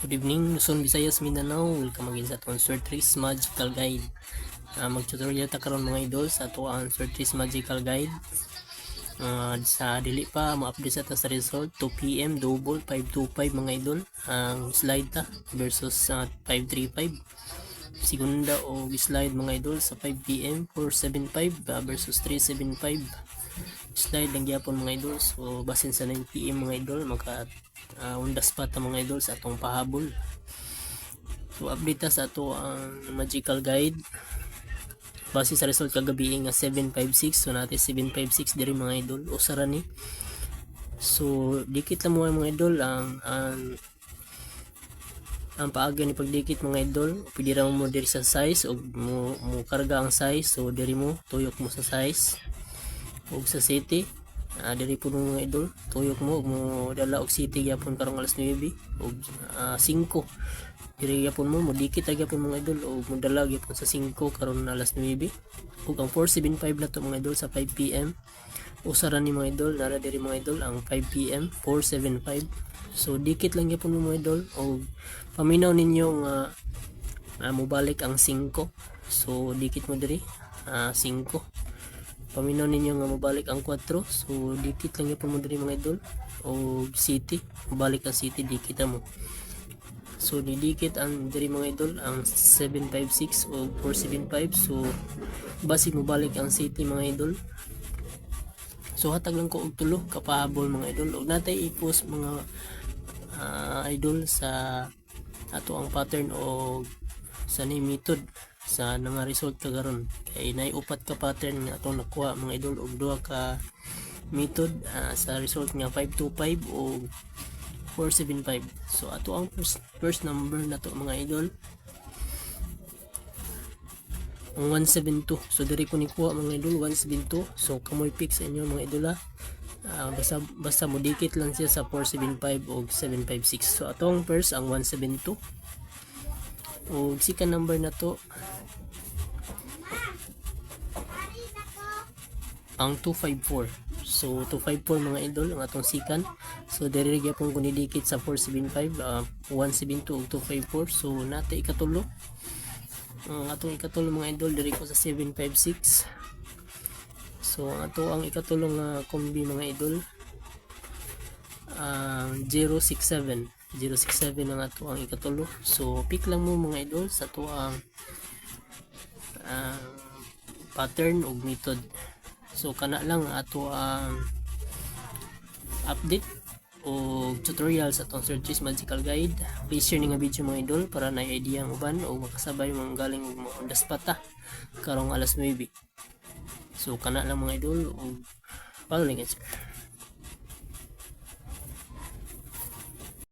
Good evening, Luzon, Visayas, Mindanao. Welcome again sa atong Surtris Magical Guide. Mag-tutorial ta karon mga idol sa atong Surtris Magical Guide. Sa dili pa ma-update sa ta sa result 2 PM double 525 mga idol. Ang slide ta versus 535. Segunda o slide mga idol sa 5 PM 475 versus 375. Slide lang gyapon mga idol. So basin sa 9 PM mga idol maka undas pa ta mga idol sa atong pahabol. So update ta sa ato ang magical guide base sa result kagabi nga 756. So natin 756 diri mga idol usara ni. So dikit lang mo mga idol ang paaga ni pagdikit mga idol. Pwede ra mo diri sa size o mo karga ang size. So diri mo tuyok mo sa size og sa city. Diri po mga idol tuyok mo dala og city gyapon karong alas 9 og 5 diri gyapon mo dikit gyapon mga idol og modala gyapon sa 5 karon alas 9 ug ang 475 na to mga idol sa 5 PM usara ni mga idol nara diri mga idol ang 5 PM 475. So dikit lang gyapon mga idol og paminaw ninyo nga mobalik ang 5. So dikit mo diri 5. Paminaw ninyo nga mabalik ang 4. So dikit lang yapon mo diri mga idol o city mabalik ang city dikit mo. So didikit ang diri mga idol ang 756 o 475. So basi mabalik ang city mga idol. So hatag lang ko og tulo kapahabol mga idol og natay i-post mga idol sa ato ang pattern o sa ni method sa nga result kagaron kay naiupat ka pattern nga atong nakuha mga idol og duha ka method sa result nga 525 o 475. So ato ang first number na to mga idol ang 172. So diri ko ni kuha mga idol 172. So kamoy pick sa inyo mga idol basta mo dikit lang siya sa 475 o 756. So atong first ang 172 o second number na to ang 254. So 254 mga idol ang atong second. So diri gyapon ko nidikit sa 475 172 ug 254. So natay ikatulo ang atong ikatulo mga idol diri ko sa 756. So ato ang ikatulong kombi mga idol 067 ang ato ang ikatulo. So pick lang mo mga idol sa ato ang pattern ug method. So kana lang ato ang update o tutorial sa atong Surtris Magical Guide. Please share ni nga video mga idol para na idea ang uban o makasabay mga galing og maundas pata karong alas 9. So kana lang mga idol o follow link.